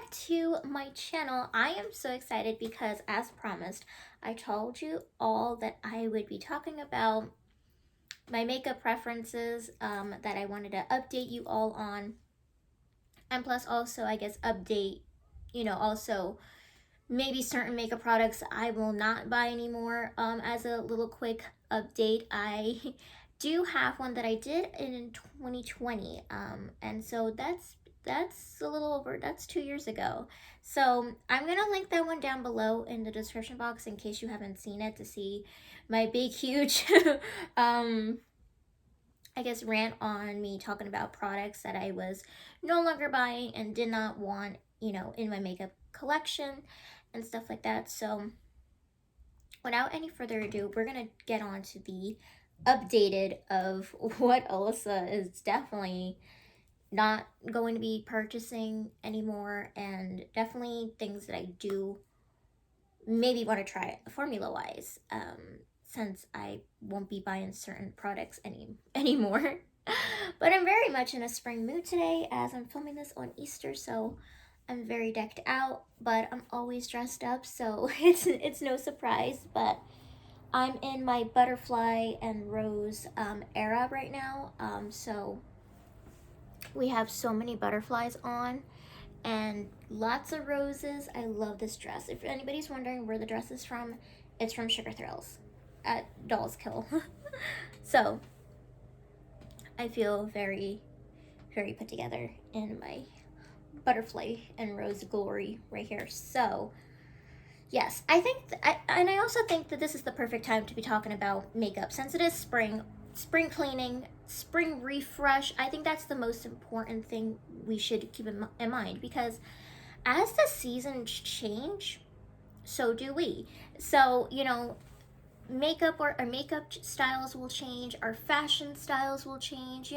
back to my channel. I am so excited because, as promised, I told you all that I would be talking about my makeup preferences, that I wanted to update you all on, and plus also, I guess, update, also maybe certain makeup products I will not buy anymore. As a little quick update, I do have one that I did in 2020, and so that's a little over, that's 2 years ago. So I'm gonna link that one down below in the description box in case you haven't seen it, to see my big huge um I guess rant on me talking about products that I was no longer buying and did not want, in my makeup collection and stuff like that. So without any further ado, we're gonna get on to the updated of what Alyssa is definitely not going to be purchasing anymore, and definitely things that I do maybe want to try formula wise, since I won't be buying certain products anymore. But I'm very much in a spring mood today as I'm filming this on Easter, so I'm very decked out, but I'm always dressed up, so it's no surprise. But I'm in my butterfly and rose era right now. So we have so many butterflies on and lots of roses. I love this dress. If anybody's wondering where the dress is from, it's from Sugar Thrills at Dolls Kill. So I feel very, very put together in my butterfly and rose glory right here. So yes, I think, and I also think that this is the perfect time to be talking about makeup since it is spring cleaning, spring refresh. I think that's the most important thing we should keep in mind, because as the seasons change, so do we. So, makeup, or our makeup styles will change, our fashion styles will change.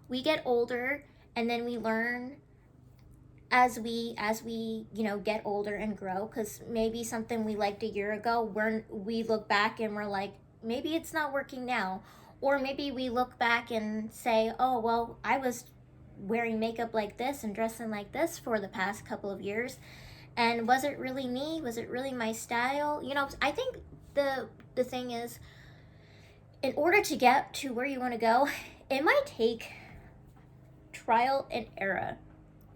We get older, and then we learn as we get older and grow, because maybe something we liked a year ago, we look back and we're like, maybe it's not working now. Or maybe we look back and say, oh well, I was wearing makeup like this and dressing like this for the past couple of years, and was it really me? Was it really my style? I think the thing is, in order to get to where you want to go, it might take trial and error,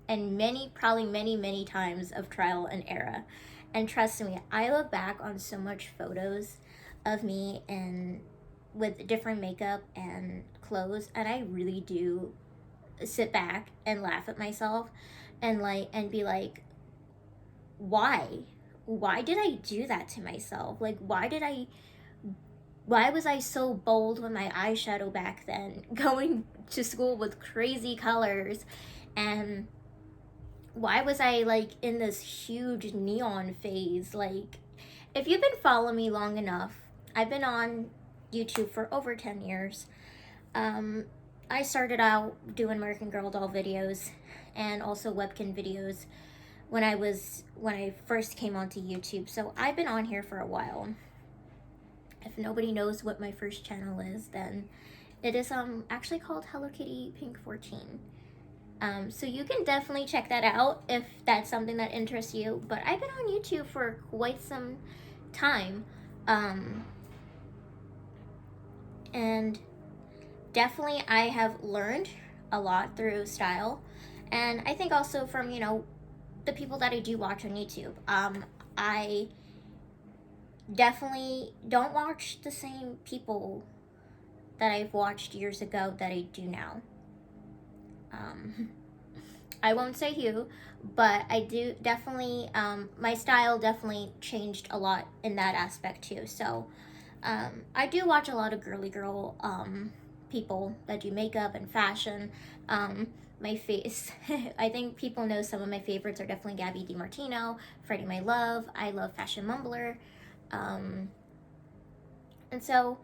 and probably many times of trial and error. And trust me, I look back on so much photos of me and with different makeup and clothes, and I really do sit back and laugh at myself and be like, why did I do that to myself? Like, why was I so bold with my eyeshadow back then, going to school with crazy colors? And why was I like in this huge neon phase? Like, if you've been following me long enough, I've been on YouTube for over 10 years. I started out doing American Girl doll videos and also webcam videos when I first came onto YouTube. So I've been on here for a while. If nobody knows what my first channel is, then it is actually called Hello Kitty Pink 14. So you can definitely check that out if that's something that interests you. But I've been on YouTube for quite some time. And definitely I have learned a lot through style. And I think also from, the people that I do watch on YouTube. I definitely don't watch the same people that I've watched years ago that I do now. I won't say who, but I do definitely, my style definitely changed a lot in that aspect too. So I do watch a lot of girly girl people that do makeup and fashion. My face, I think people know some of my favorites are definitely Gabby DiMartino, Freddie My Love. I love Fashion Mumbler. And so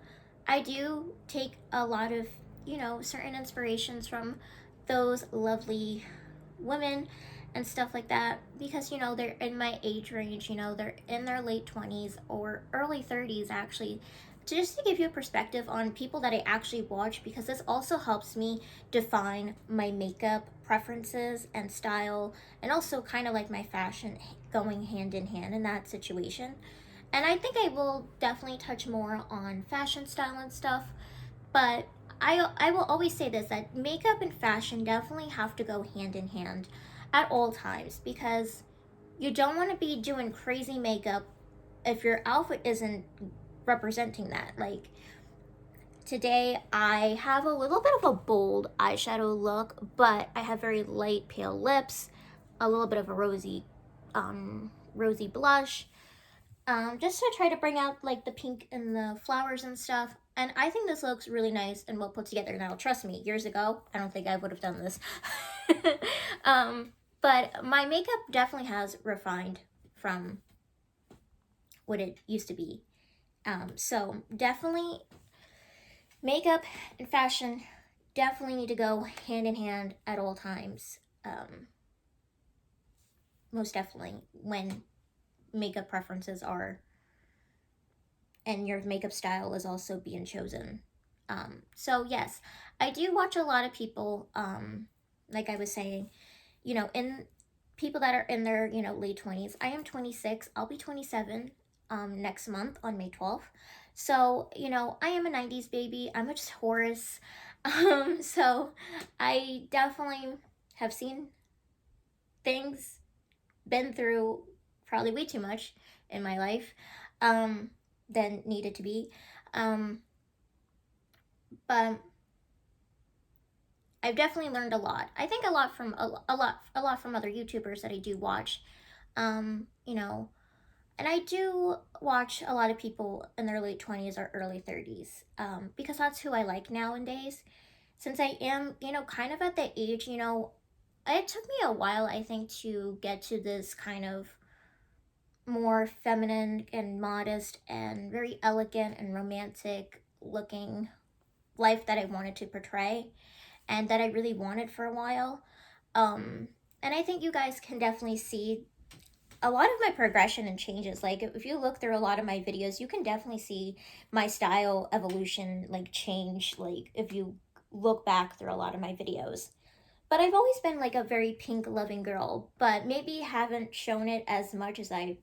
I do take a lot of, certain inspirations from those lovely women and stuff like that, because they're in my age range. They're in their late 20s or early 30s, actually, just to give you a perspective on people that I actually watch, because this also helps me define my makeup preferences and style, and also kind of like my fashion going hand in hand in that situation. And I think I will definitely touch more on fashion style and stuff, but I will always say this, that makeup and fashion definitely have to go hand in hand at all times, because you don't want to be doing crazy makeup if your outfit isn't representing that. Like today, I have a little bit of a bold eyeshadow look, but I have very light pale lips, a little bit of a rosy blush, just to try to bring out like the pink and the flowers and stuff. And I think this looks really nice and well put together. Now, trust me, years ago, I don't think I would have done this. um, but my makeup definitely has refined from what it used to be. So definitely makeup and fashion definitely need to go hand in hand at all times. Most definitely when makeup preferences are, and your makeup style is also being chosen. So yes, I do watch a lot of people, like I was saying, in people that are in their, late 20s. I am 26. I'll be 27 next month on May 12th. So, I am a 90s baby. I'm a Taurus. So I definitely have seen things, been through probably way too much in my life than needed to be. Um, but I've definitely learned a lot. I think a lot from a lot from other YouTubers that I do watch. You know, and I do watch a lot of people in their late 20s or early 30s, because that's who I like nowadays. Since I am, kind of at the age, it took me a while, I think, to get to this kind of more feminine and modest and very elegant and romantic looking life that I wanted to portray and that I really wanted for a while. Um, and I think you guys can definitely see a lot of my progression and changes. Like if you look through a lot of my videos, you can definitely see my style evolution, like change, like if you look back through a lot of my videos. But I've always been like a very pink loving girl, but maybe haven't shown it as much as I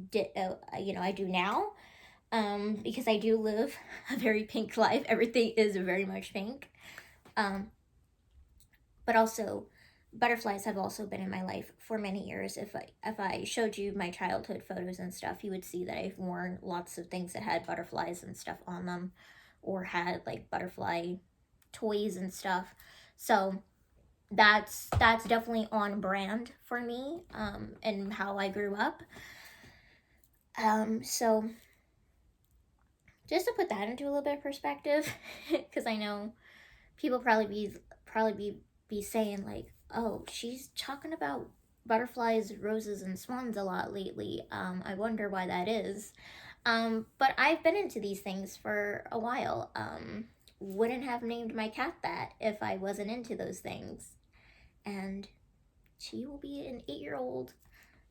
did, I do now. Because I do live a very pink life. Everything is very much pink. Um, but also butterflies have also been in my life for many years. If I showed you my childhood photos and stuff, you would see that I've worn lots of things that had butterflies and stuff on them, or had like butterfly toys and stuff. So that's definitely on brand for me, and how I grew up. So just to put that into a little bit of perspective, because I know people probably be saying like, oh, she's talking about butterflies, roses, and swans a lot lately. I wonder why that is. But I've been into these things for a while. Wouldn't have named my cat that if I wasn't into those things. And she will be an 8-year-old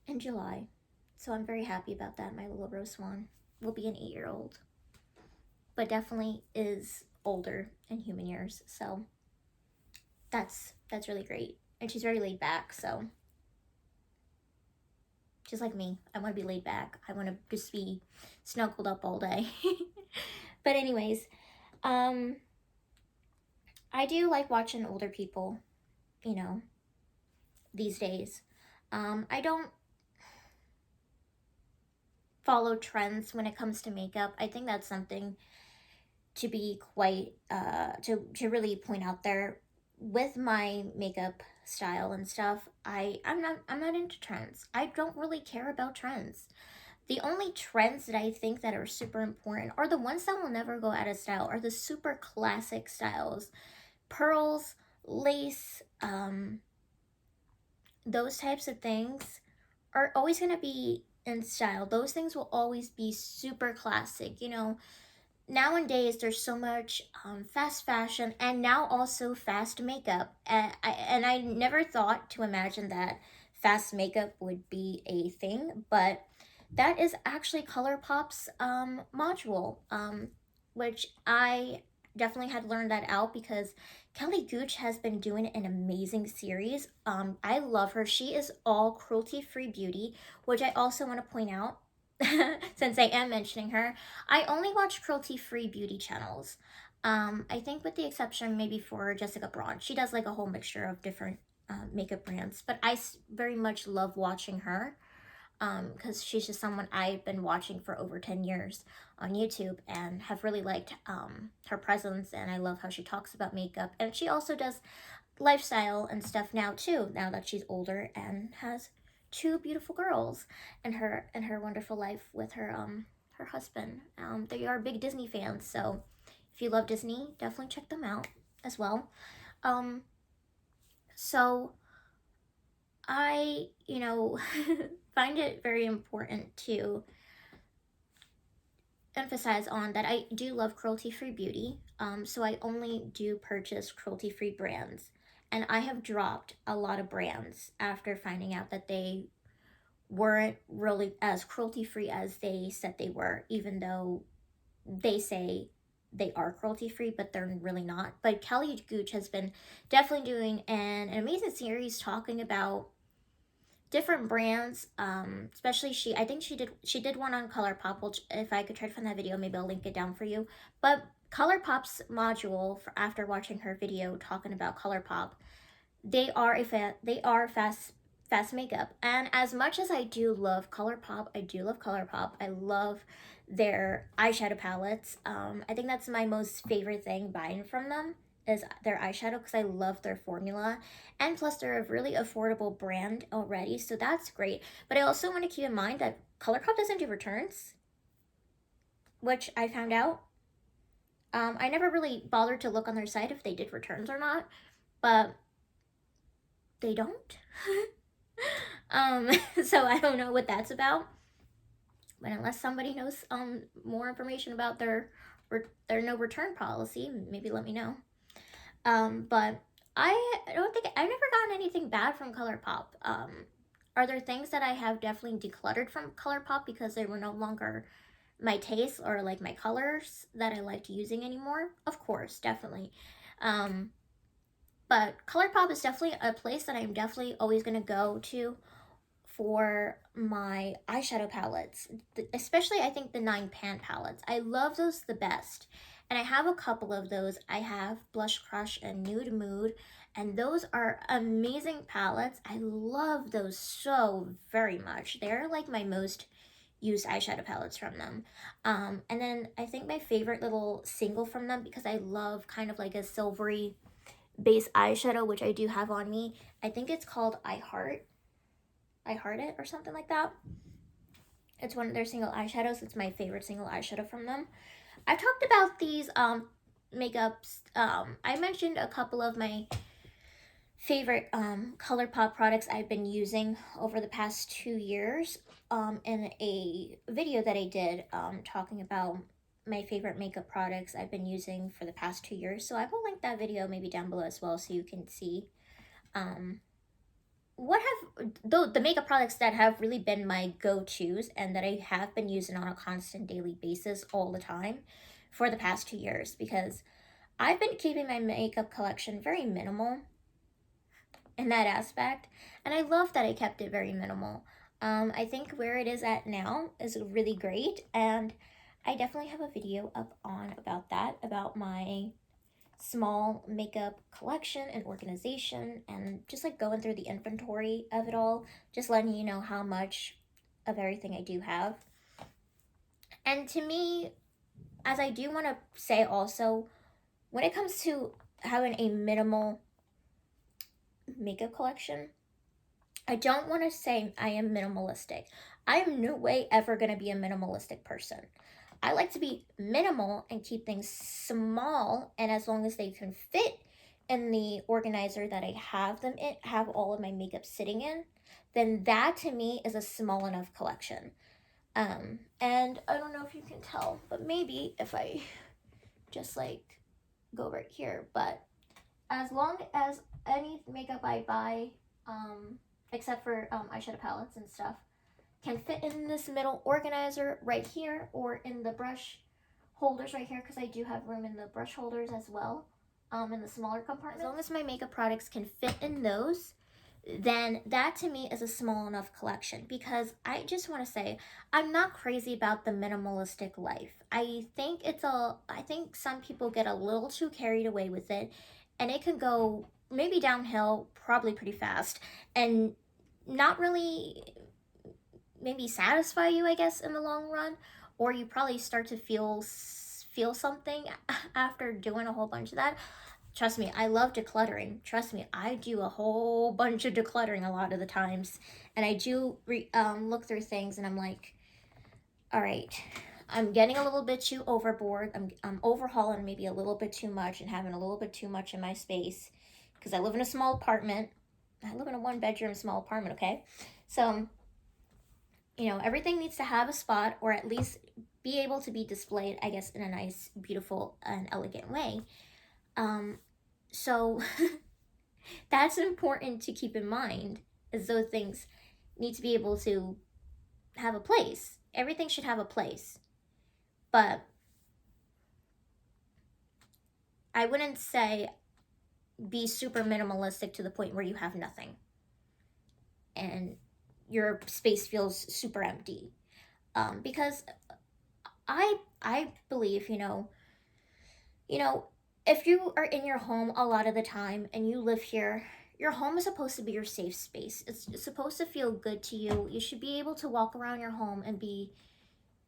in July. So I'm very happy about that. My little rose swan will be an 8-year-old, but definitely is older in human years. So that's really great. And she's very laid back, so just like me, I want to be laid back. I want to just be snuggled up all day. But anyways, I do like watching older people, you know, these days. I don't follow trends when it comes to makeup. I think that's something to be quite to really point out there with my makeup style and stuff. I'm not into trends. I don't really care about trends. The only trends that I think that are super important are the ones that will never go out of style, are the super classic styles. Pearls, lace, those types of things are always going to be in style. Those things will always be super classic. Nowadays there's so much fast fashion, and now also fast makeup, and I never thought to imagine that fast makeup would be a thing, but that is actually ColourPop's module, which I definitely had learned that out because Kelly Gooch has been doing an amazing series. I love her. She is all cruelty-free beauty, which I also want to point out, since I am mentioning her. I only watch cruelty-free beauty channels. I think with the exception maybe for Jessica Braun. She does like a whole mixture of different makeup brands, but I very much love watching her because she's just someone I've been watching for over 10 years on YouTube and have really liked her presence, and I love how she talks about makeup. And she also does lifestyle and stuff now too, now that she's older and has two beautiful girls and her wonderful life with her husband. They are big Disney fans, so if you love Disney, definitely check them out as well. Um, so I, find it very important to emphasize on that I do love cruelty-free beauty. So I only do purchase cruelty-free brands. And I have dropped a lot of brands after finding out that they weren't really as cruelty-free as they said they were, even though they say they are cruelty-free, but they're really not. But Kelly Gooch has been definitely doing an amazing series talking about different brands, especially I think she did one on ColourPop, which if I could try to find that video, maybe I'll link it down for you. But ColourPop's module, after watching her video talking about ColourPop, they are fast makeup. And as much as I do love ColourPop, I love their eyeshadow palettes. I think that's my most favorite thing buying from them is their eyeshadow because I love their formula, and plus they're a really affordable brand already, so that's great. But I also want to keep in mind that ColourPop doesn't do returns, which I found out. I never really bothered to look on their site if they did returns or not, but they don't. So I don't know what that's about. But unless somebody knows more information about their no return policy, maybe let me know. But I don't think I've never gotten anything bad from ColourPop. Are there things that I have definitely decluttered from ColourPop because they were no longer my taste or like my colors that I liked using anymore? Of course, definitely. But ColourPop is definitely a place that I'm definitely always gonna go to for my eyeshadow palettes, especially I think the 9 pan palettes. I love those the best. And I have a couple of those. I have Blush Crush and Nude Mood, and those are amazing palettes. I love those so very much. They're like my most used eyeshadow palettes from them. And then I think my favorite little single from them, because I love kind of like a silvery base eyeshadow, which I do have on me. I think it's called I Heart It or something like that. It's one of their single eyeshadows. It's my favorite single eyeshadow from them. I've talked about these makeups. I mentioned a couple of my favorite ColourPop products I've been using over the past 2 years in a video that I did talking about my favorite makeup products I've been using for the past 2 years. So I will link that video maybe down below as well so you can see what have the makeup products that have really been my go-tos and that I have been using on a constant daily basis all the time for the past 2 years, because I've been keeping my makeup collection very minimal in that aspect, and I love that I kept it very minimal. I think where it is at now is really great, and I definitely have a video up on about that, about my small makeup collection and organization, and just like going through the inventory of it all, just letting you know how much of everything I do have. And to me, as I do want to say also, when it comes to having a minimal makeup collection, I don't want to say I am minimalistic. I am no way ever going to be a minimalistic person. I like to be minimal and keep things small, and as long as they can fit in the organizer that I have them in, have all of my makeup sitting in, then that to me is a small enough collection. And I don't know if you can tell, but maybe if I just like go right here, but as long as any makeup I buy, except for eyeshadow palettes and stuff, can fit in this middle organizer right here or in the brush holders right here, because I do have room in the brush holders as well. in the smaller compartments. As long as my makeup products can fit in those, then that to me is a small enough collection. Because I just want to say, I'm not crazy about the minimalistic life. I think some people get a little too carried away with it, and it can go maybe downhill probably pretty fast, and not really maybe satisfy you, I guess, in the long run. Or you probably start to feel something after doing a whole bunch of that. Trust me, I love decluttering. Trust me, I do a whole bunch of decluttering a lot of the times. And I do look through things and I'm like, all right, I'm getting a little bit too overboard. I'm overhauling maybe a little bit too much and having a little bit too much in my space. Because I live in a small apartment. I live in a 1-bedroom small apartment, okay? So, everything needs to have a spot, or at least be able to be displayed, I guess, in a nice, beautiful, and elegant way. So that's important to keep in mind, is those things need to be able to have a place. Everything should have a place. But I wouldn't say be super minimalistic to the point where you have nothing and your space feels super empty. Because I believe, if you are in your home a lot of the time and you live here, your home is supposed to be your safe space. It's supposed to feel good to you. You should be able to walk around your home and be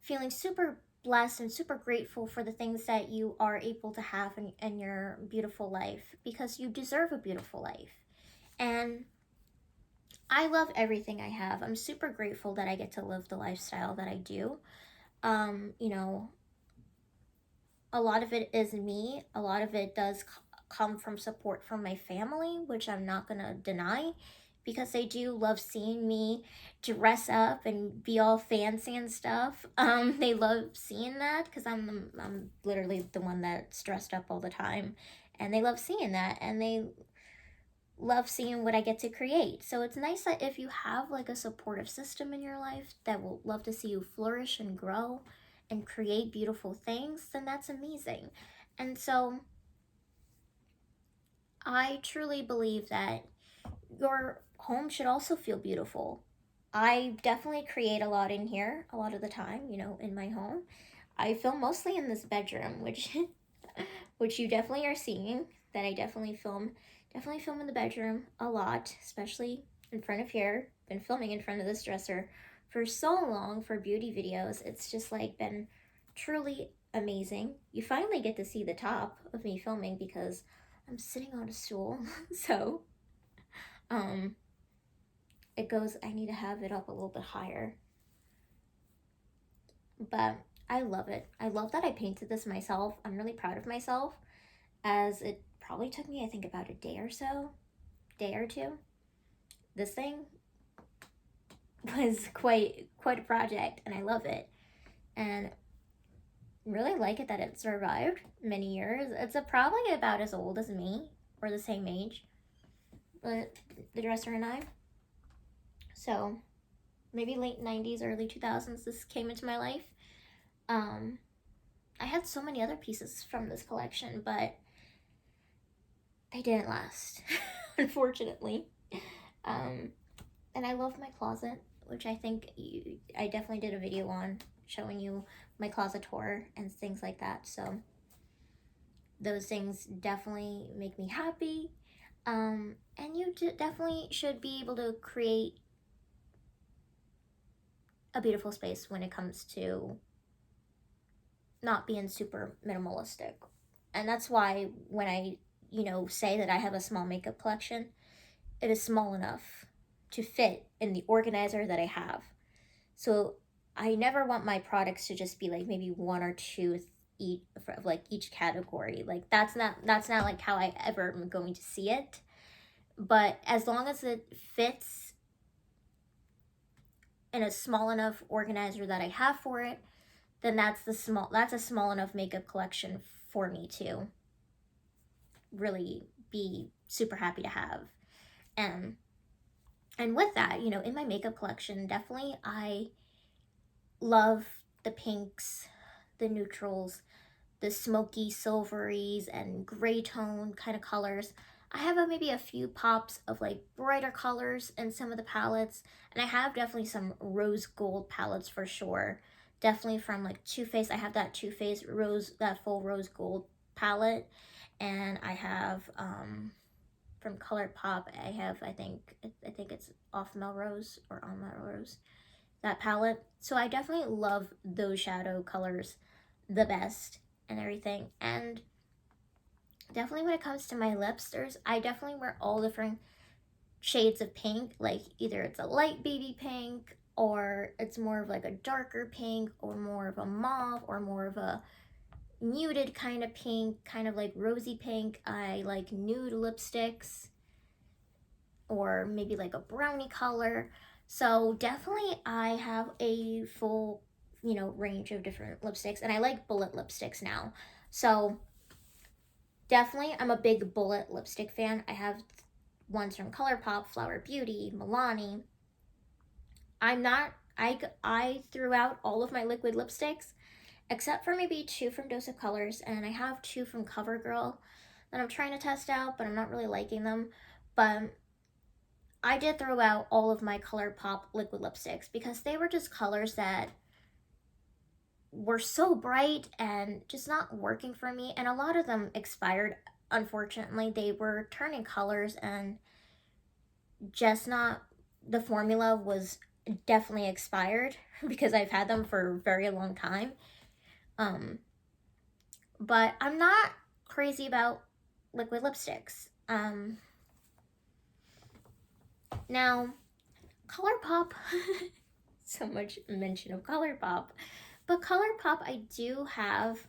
feeling super blessed and super grateful for the things that you are able to have in your beautiful life, because you deserve a beautiful life. And I love everything I have. I'm super grateful that I get to live the lifestyle that I do. You know, a lot of it is me. A lot of it does come from support from my family, which I'm not gonna deny, because they do love seeing me dress up and be all fancy and stuff. They love seeing that because I'm literally the one that's dressed up all the time, and they love seeing that, and they love seeing what I get to create. So it's nice that if you have like a supportive system in your life that will love to see you flourish and grow and create beautiful things, then that's amazing. And so I truly believe that your home should also feel beautiful. I definitely create a lot in here a lot of the time, in my home. I film mostly in this bedroom, which which you definitely are seeing, that I definitely film in the bedroom a lot, especially in front of here. Been filming in front of this dresser for so long for beauty videos. It's just like been truly amazing. You finally get to see the top of me filming because I'm sitting on a stool. So um I need to have it up a little bit higher. But I love it. I love that I painted this myself. I'm really proud of myself, as it probably took me, I think, about a day or two. This thing was quite a project, and I love it. And really like it that it survived many years. It's probably about as old as me, or the same age, but the dresser and I. So maybe late 90s, early 2000s, this came into my life. I had so many other pieces from this collection, but they didn't last, unfortunately. And I love my closet, which I think I definitely did a video on, showing you my closet tour and things like that. So those things definitely make me happy. And you definitely should be able to create a beautiful space when it comes to not being super minimalistic. And that's why when I, say that I have a small makeup collection, it is small enough to fit in the organizer that I have. So I never want my products to just be like maybe one or two each category. Like that's not like how I ever am going to see it. But as long as it fits in a small enough organizer that I have for it, then that's a small enough makeup collection for me to really be super happy to have. And with that, in my makeup collection, definitely I love the pinks, the neutrals, the smoky silveries and gray tone kind of colors. I have maybe a few pops of like brighter colors in some of the palettes, and I have definitely some rose gold palettes for sure. Definitely from like Too Faced. I have that Too Faced rose, that full rose gold palette, and I have from ColourPop. I think it's Off Melrose or On Melrose, that palette. So I definitely love those shadow colors the best and everything. And definitely when it comes to my lips, I definitely wear all different shades of pink. Like either it's a light baby pink, or it's more of like a darker pink, or more of a mauve, or more of a muted kind of pink, kind of like rosy pink. I like nude lipsticks, or maybe like a brownie color. So definitely I have a full, range of different lipsticks, and I like bullet lipsticks now. So definitely I'm a big bullet lipstick fan. I have ones from ColourPop, Flower Beauty, Milani. I'm not I threw out all of my liquid lipsticks except for maybe two from Dose of Colors, and I have two from CoverGirl that I'm trying to test out, but I'm not really liking them. But I did throw out all of my ColourPop liquid lipsticks because they were just colors that were so bright and just not working for me, and a lot of them expired. Unfortunately, they were turning colors and just not, the formula was definitely expired because I've had them for a very long time. But I'm not crazy about liquid lipsticks. Now, ColourPop, so much mention of ColourPop, but ColourPop, I do have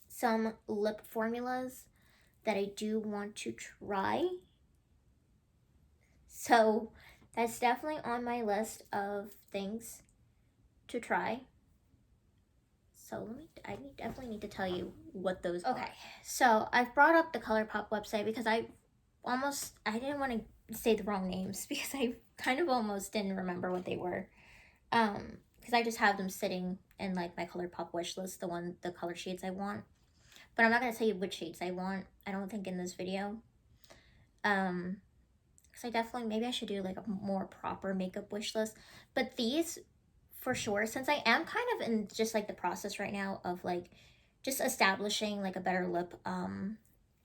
some lip formulas that I do want to try. So that's definitely on my list of things to try. So I definitely need to tell you what those are. Okay, so I've brought up the ColourPop website because I didn't want to say the wrong names because I kind of almost didn't remember what they were. Because I just have them sitting in like my ColourPop wish list, the color shades I want. But I'm not going to tell you which shades I want, I don't think, in this video. Because I definitely, maybe I should do like a more proper makeup wish list. But these, for sure, since I am kind of in just like the process right now of like just establishing like a better lip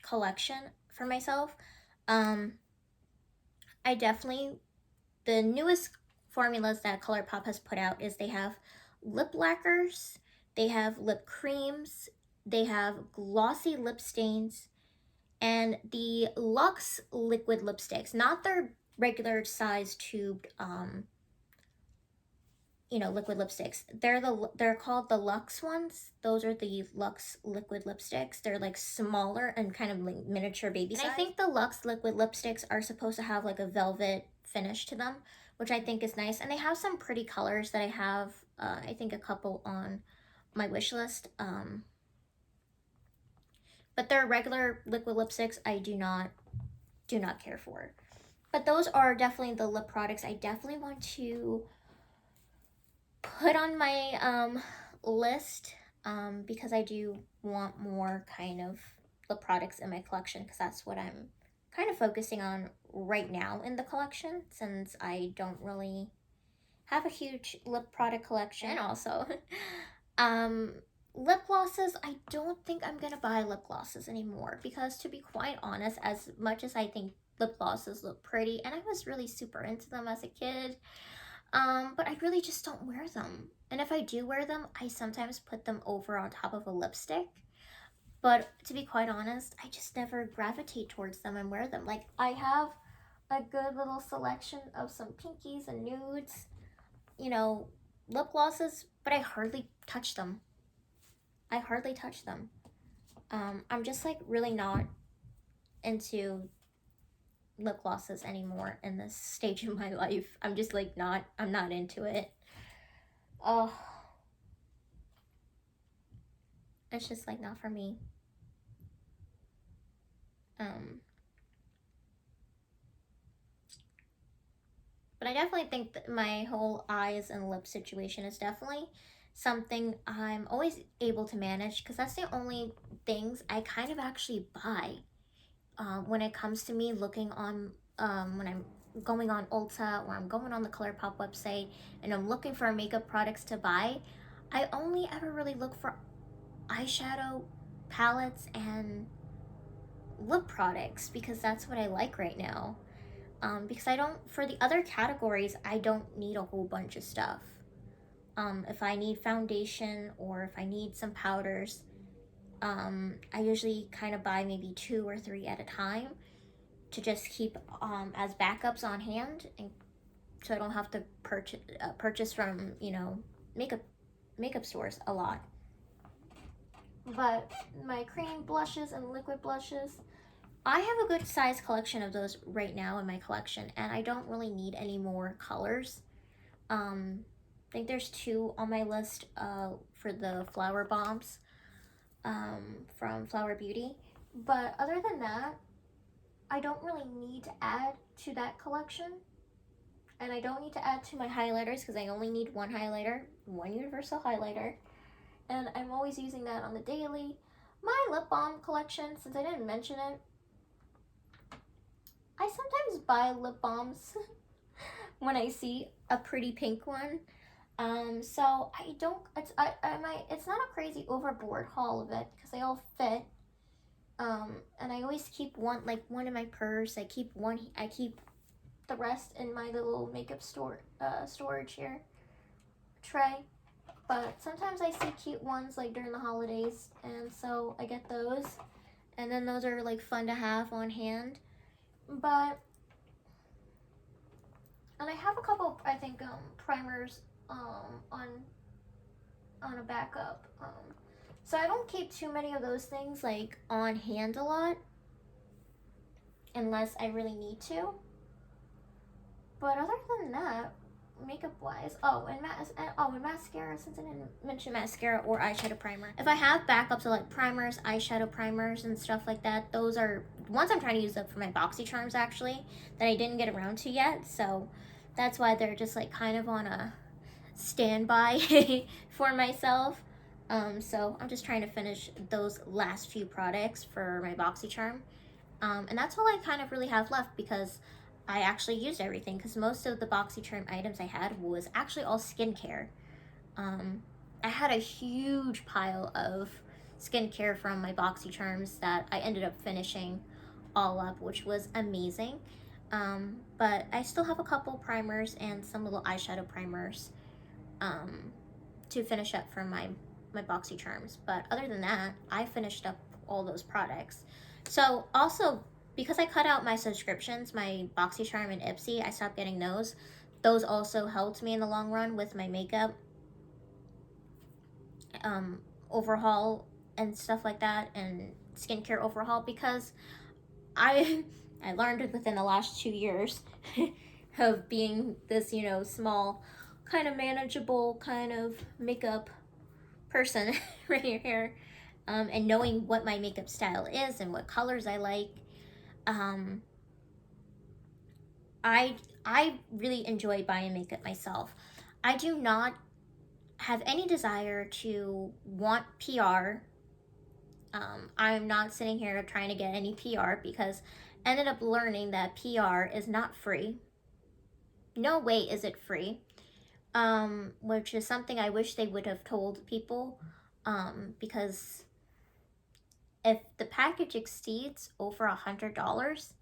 collection for myself, I definitely, the newest formulas that ColourPop has put out is they have lip lacquers, they have lip creams, they have glossy lip stains, and the Luxe liquid lipsticks, not their regular size tubed liquid lipsticks. They're called the Luxe ones. Those are the Luxe liquid lipsticks. They're like smaller and kind of like miniature baby size. And I think the Luxe liquid lipsticks are supposed to have like a velvet finish to them, which I think is nice. And they have some pretty colors that I have, I think a couple on my wish list. But their regular liquid lipsticks I do not care for. But those are definitely the lip products I definitely want to put on my list, because I do want more kind of lip products in my collection, because that's what I'm kind of focusing on right now in the collection, since I don't really have a huge lip product collection. And also lip glosses, I don't think I'm gonna buy lip glosses anymore, because to be quite honest, as much as I think lip glosses look pretty, and I was really super into them as a kid, but I really just don't wear them. And if I do wear them, I sometimes put them over on top of a lipstick. But to be quite honest, I just never gravitate towards them and wear them. Like, I have a good little selection of some pinkies and nudes, lip glosses, but I hardly touch them. I'm just like really not into lip glosses anymore in this stage of my life. I'm just like I'm not into it. Oh, it's just like not for me. But I definitely think that my whole eyes and lip situation is definitely something I'm always able to manage because that's the only things I kind of actually buy when it comes to me looking on, when I'm going on Ulta or I'm going on the ColourPop website and I'm looking for makeup products to buy. I only ever really look for eyeshadow palettes and lip products because that's what I like right now. Because I don't, for the other categories, I don't need a whole bunch of stuff. If I need foundation or if I need some powders, I usually kind of buy maybe 2 or 3 at a time to just keep as backups on hand, and so I don't have to purchase from makeup stores a lot. But my cream blushes and liquid blushes, I have a good size collection of those right now in my collection, and I don't really need any more colors. I think there's 2 on my list for the flower bombs from Flower Beauty. But other than that, I don't really need to add to that collection. And I don't need to add to my highlighters because I only need one highlighter, one universal highlighter. And I'm always using that on the daily. My lip balm collection, since I didn't mention it, I sometimes buy lip balms when I see a pretty pink one. So I don't. It's not a crazy overboard haul of it because they all fit. And I always keep one in my purse. I keep the rest in my little makeup storage here tray. But sometimes I see cute ones like during the holidays, and so I get those. And then those are like fun to have on hand. But and I have a couple, I think, primers on a backup. So I don't keep too many of those things like on hand a lot unless I really need to. But other than that, makeup wise, and mascara, since I didn't mention mascara or eyeshadow primer. If I have backups of like primers, eyeshadow primers and stuff like that, those are ones I'm trying to use up for my BoxyCharms actually that I didn't get around to yet. So that's why they're just like kind of on a standby for myself. So I'm just trying to finish those last few products for my BoxyCharm. And that's all I kind of really have left because I actually used everything because most of the BoxyCharm items I had was actually all skincare. I had a huge pile of skincare from my BoxyCharms that I ended up finishing all up, which was amazing. But I still have a couple primers and some little eyeshadow primers to finish up for my BoxyCharms. But other than that, I finished up all those products. So also, because I cut out my subscriptions, my BoxyCharm and Ipsy, I stopped getting those. Those also helped me in the long run with my makeup overhaul and stuff like that, and skincare overhaul, because I learned within the last 2 years of being this, small, kind of manageable kind of makeup person right here, and knowing what my makeup style is and what colors I like. I really enjoy buying makeup myself. I do not have any desire to want PR. I'm not sitting here trying to get any PR because I ended up learning that PR is not free. No way is it free. Which is something I wish they would have told people. Because if the package exceeds over $100,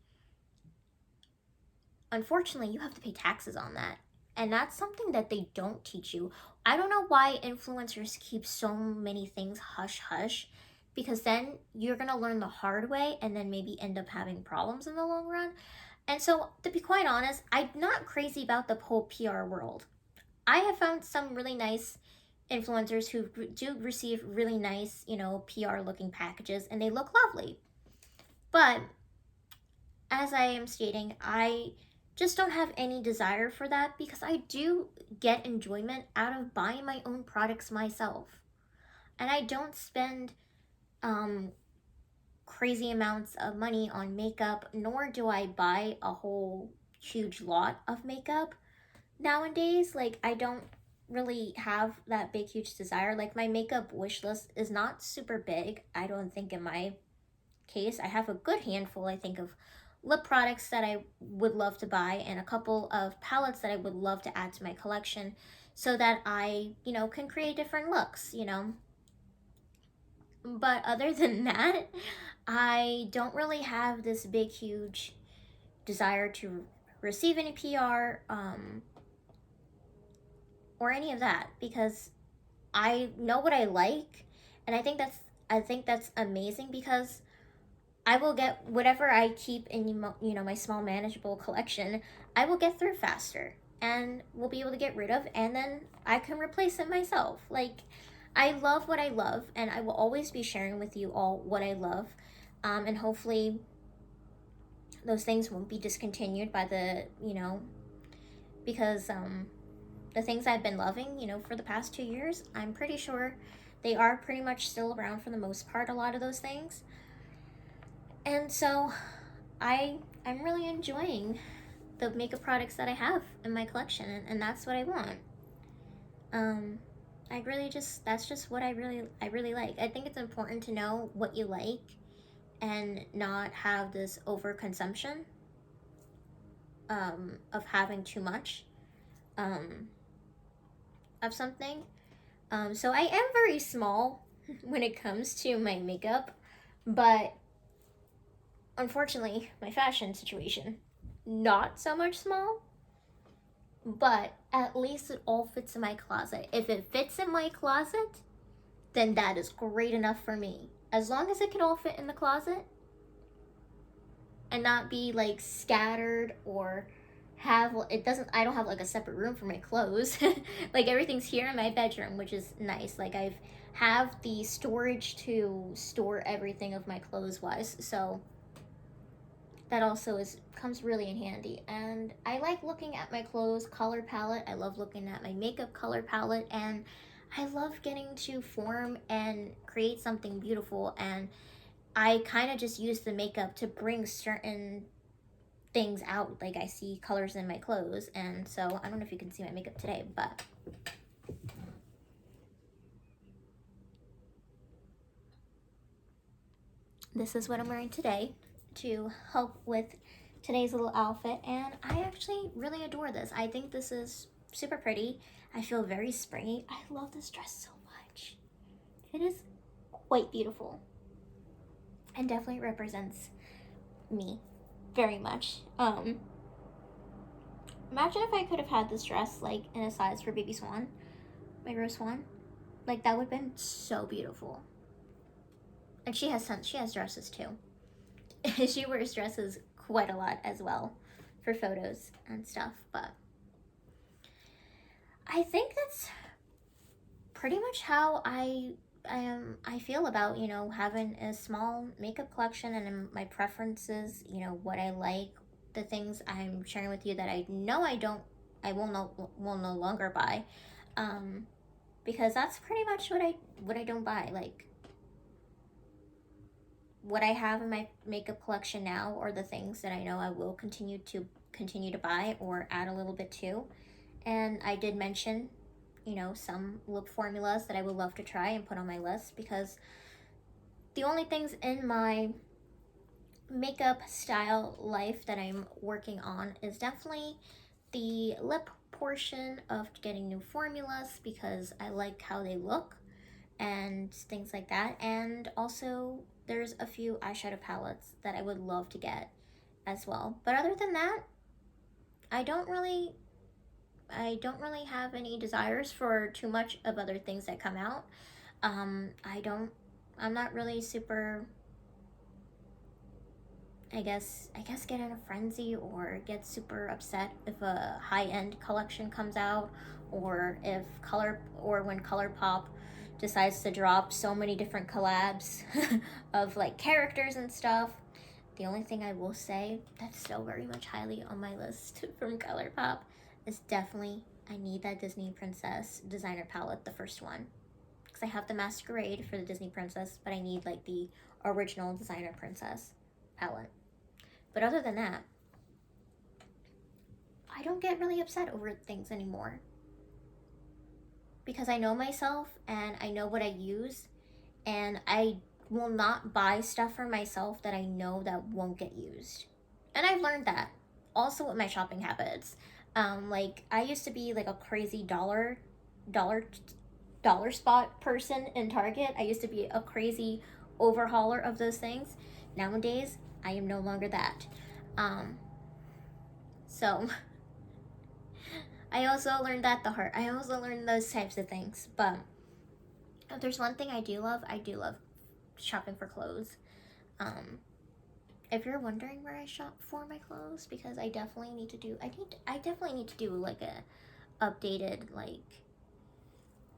unfortunately, you have to pay taxes on that. And that's something that they don't teach you. I don't know why influencers keep so many things hush hush, because then you're going to learn the hard way and then maybe end up having problems in the long run. And so, to be quite honest, I'm not crazy about the whole PR world. I have found some really nice influencers who do receive really nice, PR looking packages, and they look lovely. But as I am stating, I just don't have any desire for that because I do get enjoyment out of buying my own products myself. And I don't spend crazy amounts of money on makeup, nor do I buy a whole huge lot of makeup nowadays. Like, I don't really have that big, huge desire. Like, my makeup wish list is not super big, I don't think, in my case. I have a good handful, I think, of lip products that I would love to buy, and a couple of palettes that I would love to add to my collection so that I, can create different looks. But other than that, I don't really have this big, huge desire to receive any PR or any of that, because I know what I like, and I think that's amazing, because I will get whatever I keep in my small manageable collection. I will get through faster and will be able to get rid of, and then I can replace it myself. Like, I love what I love, and I will always be sharing with you all what I love, and hopefully those things won't be discontinued by because the things I've been loving, for the past 2 years, I'm pretty sure they are pretty much still around for the most part, a lot of those things. And so I'm really enjoying the makeup products that I have in my collection, and that's what I want. Um that's just what I really like. I think it's important to know what you like and not have this overconsumption of having too much um of something. So I am very small when it comes to my makeup, but unfortunately, my fashion situation, not so much small, but at least it all fits in my closet. If it fits in my closet, then that is great enough for me. As long as it can all fit in the closet and not be like scattered, or I don't have like a separate room for my clothes. Like, everything's here in my bedroom, which is nice. Like, I've have the storage to store everything of my clothes wise. So that also comes really in handy. And I like looking at my clothes color palette. I love looking at my makeup color palette, and I love getting to form and create something beautiful. And I kind of just use the makeup to bring certain things out. Like, I see colors in my clothes, and so I don't know if you can see my makeup today, but this is what I'm wearing today to help with today's little outfit, and I actually really adore this. I think this is super pretty. I feel very springy. I love this dress so much. It is quite beautiful and definitely represents me very much. Imagine if I could have had this dress like in a size for Baby Swan, my Rose Swan. Like, that would have been so beautiful. And she has dresses too. She wears dresses quite a lot as well for photos and stuff, but I think that's pretty much how I feel about, having a small makeup collection, and my preferences, what I like, the things I'm sharing with you that I know I will no longer buy, because that's pretty much what I don't buy. Like, what I have in my makeup collection now are the things that I know I will continue to buy or add a little bit to. And I did mention, some lip formulas that I would love to try and put on my list, because the only things in my makeup style life that I'm working on is definitely the lip portion of getting new formulas, because I like how they look and things like that. And also, there's a few eyeshadow palettes that I would love to get as well. But other than that, I don't really have any desires for too much of other things that come out. I'm not really super, I guess get in a frenzy or get super upset if a high-end collection comes out, or when ColourPop decides to drop so many different collabs of like characters and stuff. The only thing I will say that's still very much highly on my list from ColourPop is definitely, I need that Disney Princess designer palette, the first one. Because I have the Masquerade for the Disney Princess, but I need like the original designer princess palette. But other than that, I don't get really upset over things anymore. because I know myself and I know what I use, and I will not buy stuff for myself that I know that won't get used. And I've learned that also with my shopping habits. Like I used to be like a crazy dollar dollar spot person in Target. I used to be a crazy overhauler of those things. Nowadays, I am no longer that. Um, so I also learned that the hard. I also learned those types of things. But if there's one thing I do love shopping for clothes. Um, if you're wondering where I shop for my clothes, because I definitely need to do like a updated like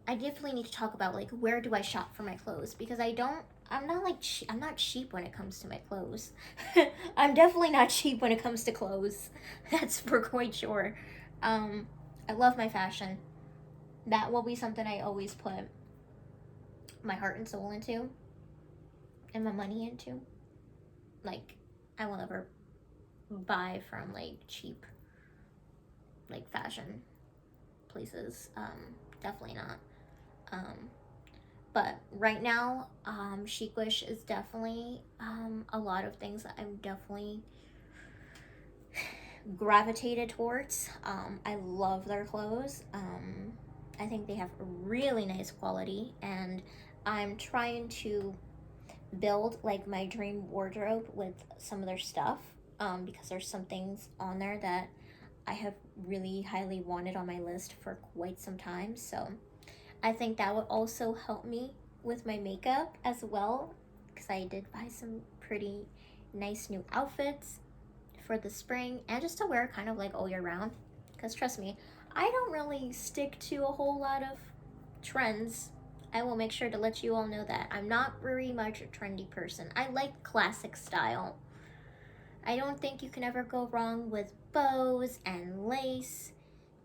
I definitely need to talk about like where do I shop for my clothes, because I'm not like I'm not cheap when it comes to my clothes. I'm definitely not cheap when it comes to clothes. That's for quite sure. Um, I love my fashion. That will be something I always put my heart and soul into and my money into. Like I will never buy from like cheap like fashion places. Definitely not. Um, but right now, Chic Wish is definitely a lot of things that I'm definitely gravitated towards. I love their clothes. I think they have really nice quality, and I'm trying to build like my dream wardrobe with some of their stuff, because there's some things on there that I have really highly wanted on my list for quite some time. So I think that would also help me with my makeup as well, because I did buy some pretty nice new outfits for the spring and just to wear kind of like all year round. Because trust me, I don't really stick to a whole lot of trends. I will make sure to let you all know that I'm not very much a trendy person. I like classic style. I don't think you can ever go wrong with bows and lace,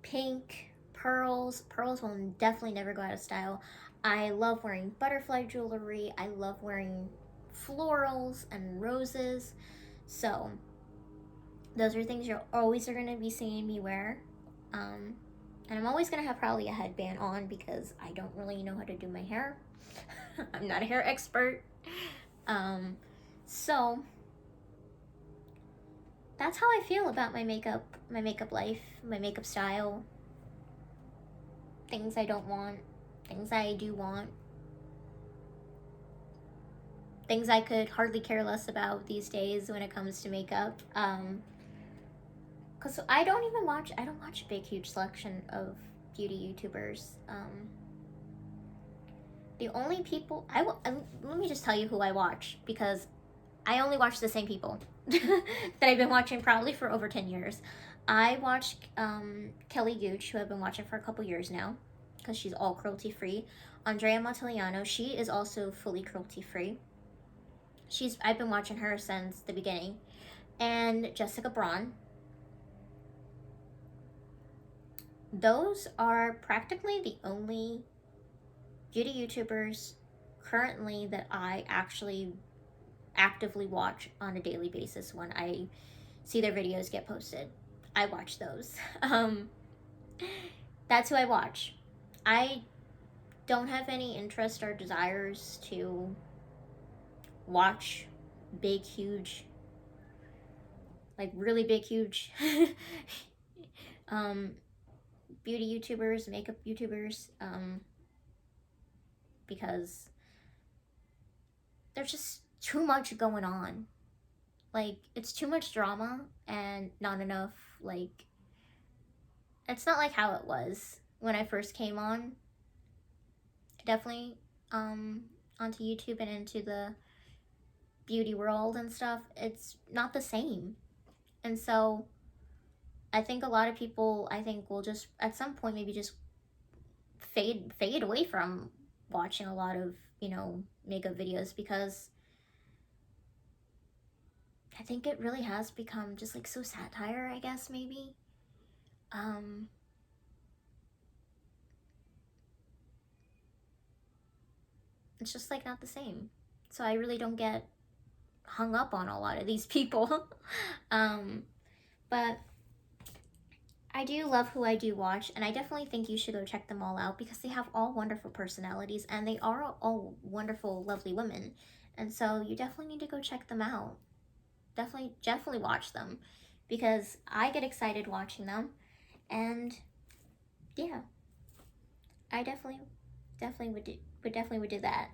pink, pearls. Pearls will definitely never go out of style. I love wearing butterfly jewelry. I love wearing florals and roses. So, those are things you're always are going to be seeing me wear. Um, and I'm always going to have probably a headband on because I don't really know how to do my hair. I'm not a hair expert. Um, so, that's how I feel about my makeup life, my makeup style, things I don't want, things I do want, things I could hardly care less about these days when it comes to makeup. Cause I don't watch a big huge selection of beauty YouTubers. The only people let me just tell you who I watch, because I only watch the same people that I've been watching probably for over 10 years. I watch Kelly Gooch, who I've been watching for a couple years now, because she's all cruelty free. Andrea Montellano, she is also fully cruelty free. I've been watching her since the beginning. And Jessica Braun. Those are practically the only beauty YouTubers currently that I actually actively watch on a daily basis when I see their videos get posted. I watch those. That's who I watch. I don't have any interest or desires to watch big, huge, like really big, huge um, beauty YouTubers, makeup YouTubers, because there's just too much going on. Like, it's too much drama and not enough, like, it's not like how it was when I first came on. Definitely, onto YouTube and into the beauty world and stuff. It's not the same. And so, I think a lot of people, I think, will just, at some point, maybe just fade away from watching a lot of, makeup videos, because I think it really has become just like so satire, I guess, maybe. Um, it's just like not the same. So I really don't get hung up on a lot of these people. um, but I do love who I do watch, and I definitely think you should go check them all out because they have all wonderful personalities and they are all wonderful, lovely women. And so you definitely need to go check them out. Definitely watch them because I get excited watching them. And yeah, I definitely would do that.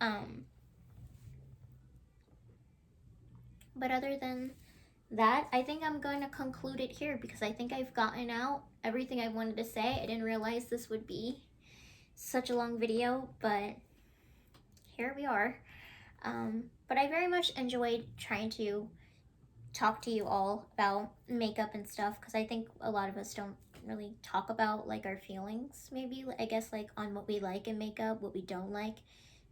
Um, but other than that, I think I'm going to conclude it here because I think I've gotten out everything I wanted to say. I didn't realize this would be such a long video, but here we are. But I very much enjoyed trying to talk to you all about makeup and stuff because I think a lot of us don't really talk about like our feelings, maybe, I guess, like on what we like in makeup, what we don't like,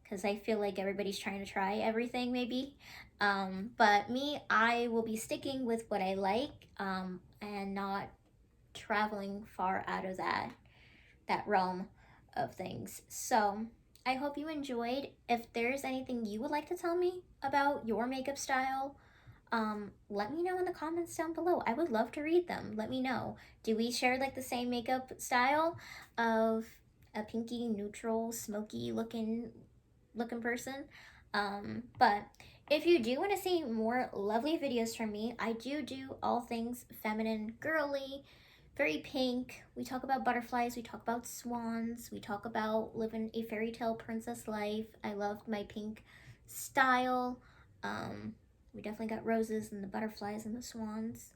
because I feel like everybody's trying to try everything maybe. But me, I will be sticking with what I like, and not traveling far out of that realm of things. So I hope you enjoyed. If there's anything you would like to tell me about your makeup style, let me know in the comments down below. I would love to read them. Let me know. Do we share like the same makeup style of a pinky neutral smoky looking person? But if you do want to see more lovely videos from me, I do all things feminine, girly, very pink. We talk about butterflies, we talk about swans, we talk about living a fairy tale princess life. I love my pink style. We definitely got roses and the butterflies and the swans.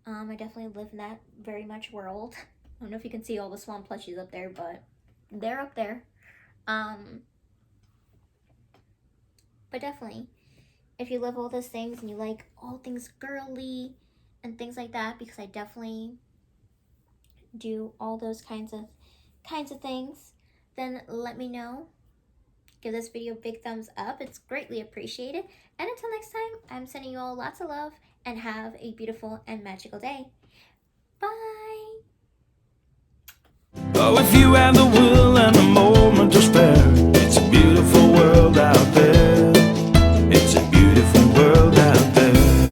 I definitely live in that very much world. I don't know if you can see all the swan plushies up there, but they're up there. But definitely, if you love all those things and you like all things girly and things like that, because I definitely do all those kinds of things, then let me know. Give this video a big thumbs up. It's greatly appreciated. And until next time, I'm sending you all lots of love and have a beautiful and magical day. Bye. Oh, if you had the world